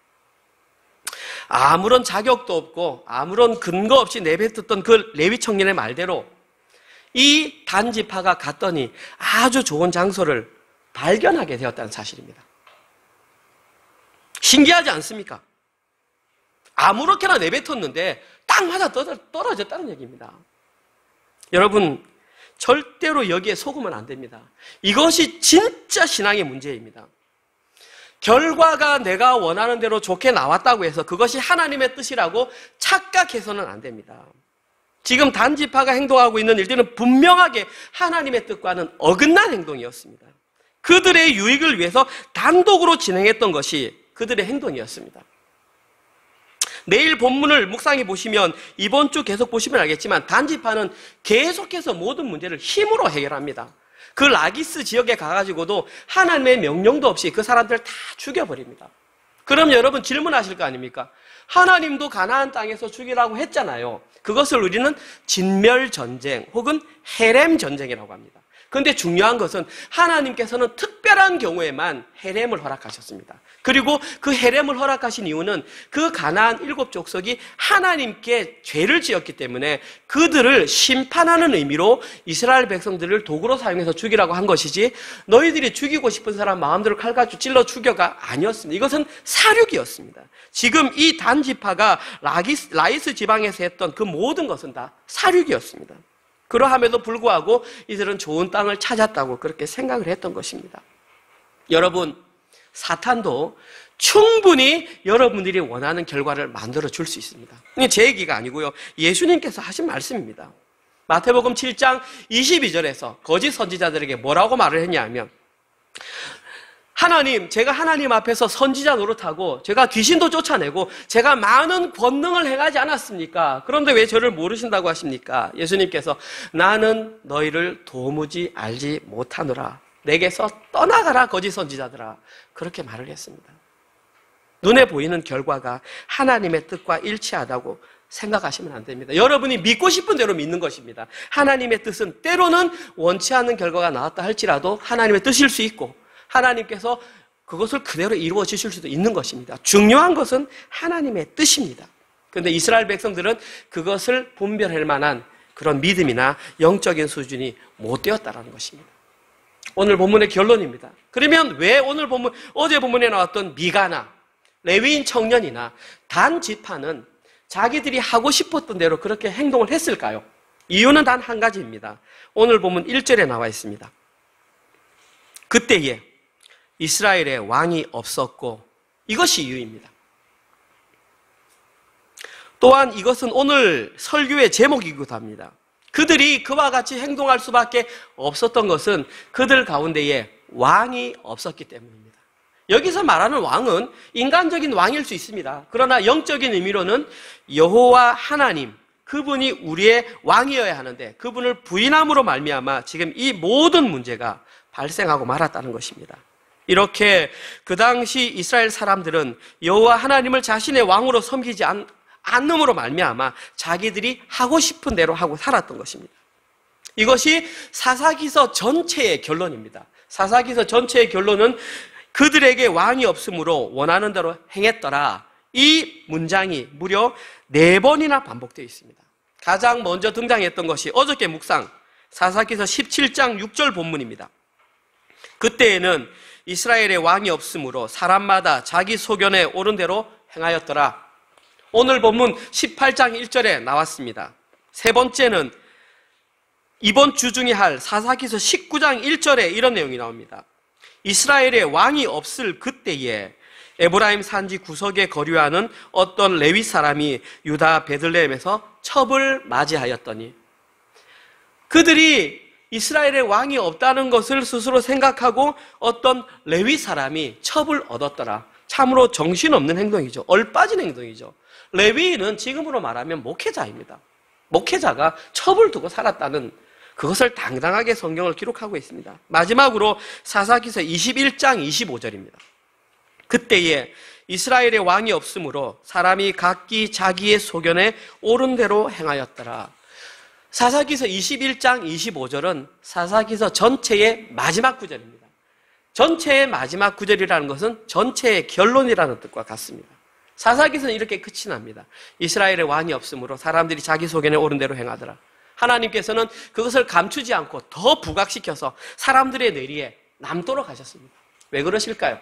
아무런 자격도 없고 아무런 근거 없이 내뱉었던 그 레위 청년의 말대로 이 단지파가 갔더니 아주 좋은 장소를 발견하게 되었다는 사실입니다. 신기하지 않습니까? 아무렇게나 내뱉었는데 딱 맞아 떨어졌다는 얘기입니다. 여러분, 절대로 여기에 속으면 안 됩니다. 이것이 진짜 신앙의 문제입니다. 결과가 내가 원하는 대로 좋게 나왔다고 해서 그것이 하나님의 뜻이라고 착각해서는 안 됩니다. 지금 단지파가 행동하고 있는 일들은 분명하게 하나님의 뜻과는 어긋난 행동이었습니다. 그들의 유익을 위해서 단독으로 진행했던 것이 그들의 행동이었습니다. 내일 본문을 묵상해 보시면 이번 주 계속 보시면 알겠지만 단지파는 계속해서 모든 문제를 힘으로 해결합니다. 그 라기스 지역에 가가지고도 하나님의 명령도 없이 그 사람들을 다 죽여버립니다. 그럼 여러분 질문하실 거 아닙니까? 하나님도 가나안 땅에서 죽이라고 했잖아요. 그것을 우리는 진멸전쟁 혹은 헤렘전쟁이라고 합니다. 그런데 중요한 것은 하나님께서는 특별한 경우에만 헤렘을 허락하셨습니다. 그리고 그 헤렘을 허락하신 이유는 그 가나안 7족속이 하나님께 죄를 지었기 때문에 그들을 심판하는 의미로 이스라엘 백성들을 도구로 사용해서 죽이라고 한 것이지 너희들이 죽이고 싶은 사람 마음대로 칼가지고 찔러 죽여가 아니었습니다. 이것은 사륙이었습니다. 지금 이 단지파가 라이스 지방에서 했던 그 모든 것은 다 사륙이었습니다. 그러함에도 불구하고 이들은 좋은 땅을 찾았다고 그렇게 생각을 했던 것입니다. 여러분, 사탄도 충분히 여러분들이 원하는 결과를 만들어 줄 수 있습니다. 이게 제 얘기가 아니고요. 예수님께서 하신 말씀입니다. 마태복음 7장 22절에서 거짓 선지자들에게 뭐라고 말을 했냐면, 제가 하나님 앞에서 선지자 노릇하고 제가 귀신도 쫓아내고 제가 많은 권능을 행하지 않았습니까? 그런데 왜 저를 모르신다고 하십니까? 예수님께서 나는 너희를 도무지 알지 못하노라. 내게서 떠나가라 거짓 선지자들아. 그렇게 말을 했습니다. 눈에 보이는 결과가 하나님의 뜻과 일치하다고 생각하시면 안 됩니다. 여러분이 믿고 싶은 대로 믿는 것입니다. 하나님의 뜻은 때로는 원치 않는 결과가 나왔다 할지라도 하나님의 뜻일 수 있고 하나님께서 그것을 그대로 이루어 주실 수도 있는 것입니다. 중요한 것은 하나님의 뜻입니다. 그런데 이스라엘 백성들은 그것을 분별할 만한 그런 믿음이나 영적인 수준이 못 되었다는 것입니다. 오늘 본문의 결론입니다. 그러면 왜 오늘 본문, 어제 본문에 나왔던 미가나 레위인 청년이나 단 지파는 자기들이 하고 싶었던 대로 그렇게 행동을 했을까요? 이유는 단 한 가지입니다. 오늘 본문 1절에 나와 있습니다. 그때에 이스라엘에 왕이 없었고, 이것이 이유입니다. 또한 이것은 오늘 설교의 제목이기도 합니다. 그들이 그와 같이 행동할 수밖에 없었던 것은 그들 가운데에 왕이 없었기 때문입니다. 여기서 말하는 왕은 인간적인 왕일 수 있습니다. 그러나 영적인 의미로는 여호와 하나님, 그분이 우리의 왕이어야 하는데 그분을 부인함으로 말미암아 지금 이 모든 문제가 발생하고 말았다는 것입니다. 이렇게 그 당시 이스라엘 사람들은 여호와 하나님을 자신의 왕으로 섬기지 않음으로 말미암아 자기들이 하고 싶은 대로 하고 살았던 것입니다. 이것이 사사기서 전체의 결론입니다. 사사기서 전체의 결론은 그들에게 왕이 없으므로 원하는 대로 행했더라. 이 문장이 무려 4번이나 반복되어 있습니다. 가장 먼저 등장했던 것이 어저께 묵상 사사기서 17장 6절 본문입니다. 그때에는 이스라엘의 왕이 없으므로 사람마다 자기 소견에 옳은 대로 행하였더라. 오늘 본문 18장 1절에 나왔습니다. 세 번째는 이번 주 중에 할 사사기서 19장 1절에 이런 내용이 나옵니다. 이스라엘의 왕이 없을 그때에 에브라임 산지 구석에 거류하는 어떤 레위 사람이 유다 베들레헴에서 첩을 맞이하였더니, 그들이 이스라엘의 왕이 없다는 것을 스스로 생각하고 어떤 레위 사람이 첩을 얻었더라. 참으로 정신없는 행동이죠. 얼빠진 행동이죠. 레위인은 지금으로 말하면 목회자입니다. 목회자가 첩을 두고 살았다는 그것을 당당하게 성경을 기록하고 있습니다. 마지막으로 사사기서 21장 25절입니다. 그때에 이스라엘의 왕이 없으므로 사람이 각기 자기의 소견에 옳은 대로 행하였더라. 사사기서 21장 25절은 사사기서 전체의 마지막 구절입니다. 전체의 마지막 구절이라는 것은 전체의 결론이라는 뜻과 같습니다. 사사기서는 이렇게 끝이 납니다. 이스라엘의 왕이 없으므로 사람들이 자기 소견에 옳은 대로 행하더라. 하나님께서는 그것을 감추지 않고 더 부각시켜서 사람들의 뇌리에 남도록 하셨습니다. 왜 그러실까요?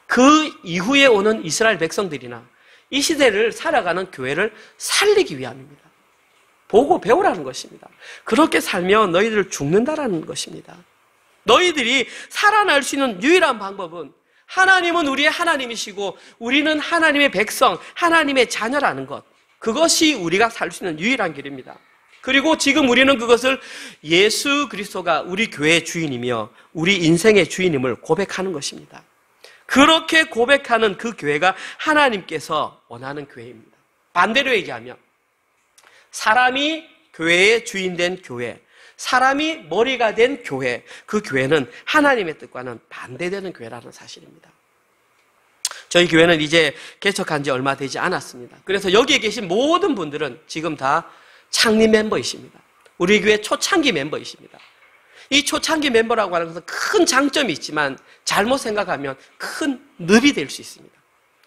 그 이후에 오는 이스라엘 백성들이나 이 시대를 살아가는 교회를 살리기 위함입니다. 보고 배우라는 것입니다. 그렇게 살면 너희들 죽는다라는 것입니다. 너희들이 살아날 수 있는 유일한 방법은 하나님은 우리의 하나님이시고 우리는 하나님의 백성, 하나님의 자녀라는 것, 그것이 우리가 살 수 있는 유일한 길입니다. 그리고 지금 우리는 그것을 예수 그리스도가 우리 교회의 주인이며 우리 인생의 주인임을 고백하는 것입니다. 그렇게 고백하는 그 교회가 하나님께서 원하는 교회입니다. 반대로 얘기하면 사람이 교회의 주인 된 교회, 사람이 머리가 된 교회, 그 교회는 하나님의 뜻과는 반대되는 교회라는 사실입니다. 저희 교회는 이제 개척한 지 얼마 되지 않았습니다. 그래서 여기에 계신 모든 분들은 지금 다 창립 멤버이십니다. 우리 교회 초창기 멤버이십니다. 이 초창기 멤버라고 하는 것은 큰 장점이 있지만 잘못 생각하면 큰 늪이 될 수 있습니다.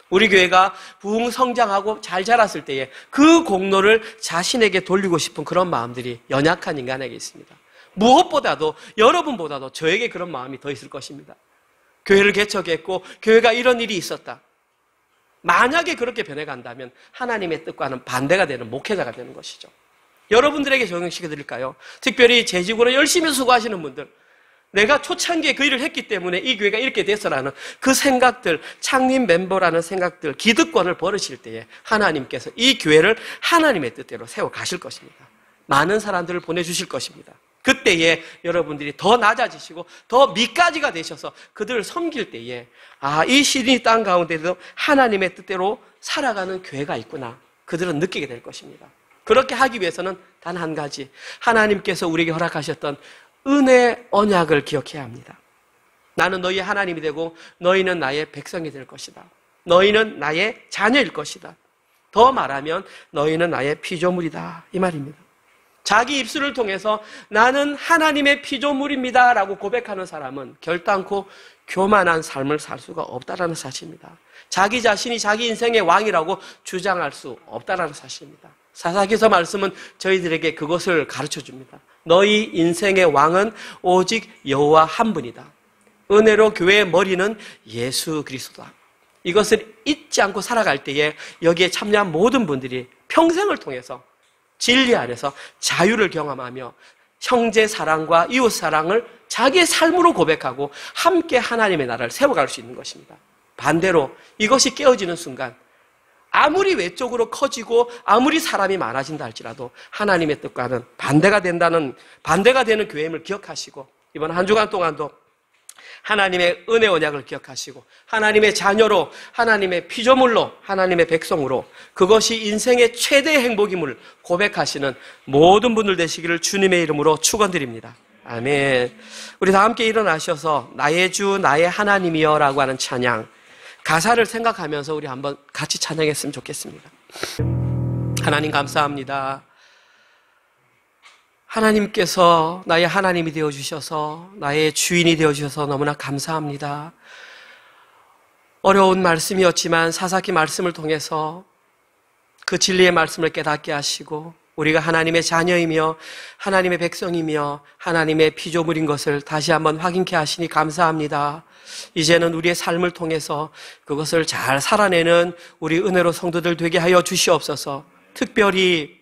우리 교회가 부흥 성장하고 잘 자랐을 때에 그 공로를 자신에게 돌리고 싶은 그런 마음들이 연약한 인간에게 있습니다. 무엇보다도 여러분보다도 저에게 그런 마음이 더 있을 것입니다. 교회를 개척했고 교회가 이런 일이 있었다. 만약에 그렇게 변해간다면 하나님의 뜻과는 반대가 되는 목회자가 되는 것이죠. 여러분들에게 적용시켜 드릴까요? 특별히 재직으로 열심히 수고하시는 분들, 내가 초창기에 그 일을 했기 때문에 이 교회가 이렇게 됐어라는 그 생각들, 창립 멤버라는 생각들, 기득권을 버리실 때에 하나님께서 이 교회를 하나님의 뜻대로 세워 가실 것입니다. 많은 사람들을 보내주실 것입니다. 그때에 여러분들이 더 낮아지시고 더 밑가지가 되셔서 그들을 섬길 때에 이 시드니 땅 가운데도 하나님의 뜻대로 살아가는 교회가 있구나, 그들은 느끼게 될 것입니다. 그렇게 하기 위해서는 단 한 가지, 하나님께서 우리에게 허락하셨던 은혜 언약을 기억해야 합니다. 나는 너희의 하나님이 되고 너희는 나의 백성이 될 것이다. 너희는 나의 자녀일 것이다. 더 말하면 너희는 나의 피조물이다, 이 말입니다. 자기 입술을 통해서 나는 하나님의 피조물입니다 라고 고백하는 사람은 결단코 교만한 삶을 살 수가 없다라는 사실입니다. 자기 자신이 자기 인생의 왕이라고 주장할 수 없다라는 사실입니다. 사사기서 말씀은 저희들에게 그것을 가르쳐 줍니다. 너희 인생의 왕은 오직 여호와 한 분이다. 은혜로 교회의 머리는 예수 그리스도다. 이것을 잊지 않고 살아갈 때에 여기에 참여한 모든 분들이 평생을 통해서 진리 안에서 자유를 경험하며 형제 사랑과 이웃 사랑을 자기의 삶으로 고백하고 함께 하나님의 나라를 세워갈 수 있는 것입니다. 반대로 이것이 깨어지는 순간 아무리 외적으로 커지고 아무리 사람이 많아진다 할지라도 하나님의 뜻과는 반대가 되는 교회임을 기억하시고 이번 한 주간 동안도 하나님의 은혜 언약을 기억하시고 하나님의 자녀로, 하나님의 피조물로, 하나님의 백성으로 그것이 인생의 최대의 행복임을 고백하시는 모든 분들 되시기를 주님의 이름으로 축원드립니다. 아멘. 우리 다 함께 일어나셔서 나의 주 나의 하나님이여 라고 하는 찬양, 가사를 생각하면서 우리 한번 같이 찬양했으면 좋겠습니다. 하나님 감사합니다. 하나님께서 나의 하나님이 되어주셔서 나의 주인이 되어주셔서 너무나 감사합니다. 어려운 말씀이었지만 사사기 말씀을 통해서 그 진리의 말씀을 깨닫게 하시고 우리가 하나님의 자녀이며 하나님의 백성이며 하나님의 피조물인 것을 다시 한번 확인케 하시니 감사합니다. 이제는 우리의 삶을 통해서 그것을 잘 살아내는 우리 은혜로 성도들 되게 하여 주시옵소서. 특별히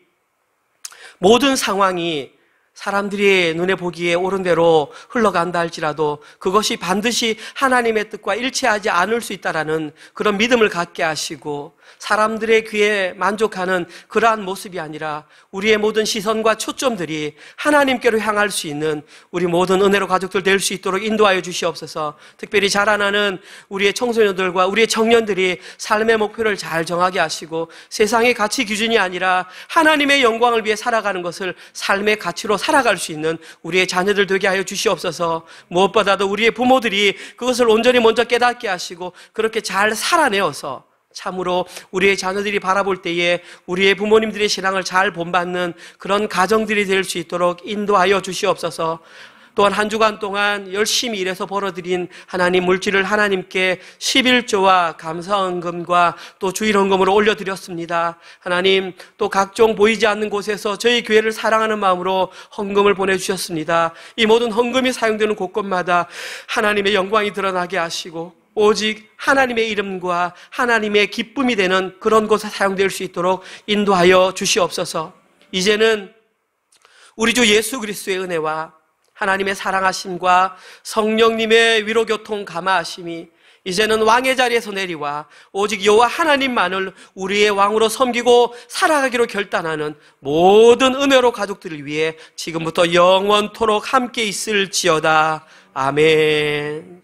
모든 상황이 사람들이 눈에 보기에 옳은 대로 흘러간다 할지라도 그것이 반드시 하나님의 뜻과 일치하지 않을 수 있다라는 그런 믿음을 갖게 하시고 사람들의 귀에 만족하는 그러한 모습이 아니라 우리의 모든 시선과 초점들이 하나님께로 향할 수 있는 우리 모든 은혜로 가족들 될 수 있도록 인도하여 주시옵소서. 특별히 자라나는 우리의 청소년들과 우리의 청년들이 삶의 목표를 잘 정하게 하시고 세상의 가치 기준이 아니라 하나님의 영광을 위해 살아가는 것을 삶의 가치로 살아갈 수 있는 우리의 자녀들 되게 하여 주시옵소서. 무엇보다도 우리의 부모들이 그것을 온전히 먼저 깨닫게 하시고 그렇게 잘 살아내어서 참으로 우리의 자녀들이 바라볼 때에 우리의 부모님들의 신앙을 잘 본받는 그런 가정들이 될 수 있도록 인도하여 주시옵소서. 또한 한 주간 동안 열심히 일해서 벌어들인 하나님 물질을 하나님께 11조와 감사헌금과 또 주일헌금으로 올려드렸습니다. 하나님 또 각종 보이지 않는 곳에서 저희 교회를 사랑하는 마음으로 헌금을 보내주셨습니다. 이 모든 헌금이 사용되는 곳곳마다 하나님의 영광이 드러나게 하시고 오직 하나님의 이름과 하나님의 기쁨이 되는 그런 곳에 사용될 수 있도록 인도하여 주시옵소서. 이제는 우리 주 예수 그리스도의 은혜와 하나님의 사랑하심과 성령님의 위로교통 감화하심이 이제는 왕의 자리에서 내리와 오직 여호와 하나님만을 우리의 왕으로 섬기고 살아가기로 결단하는 모든 은혜로 가족들을 위해 지금부터 영원토록 함께 있을지어다. 아멘.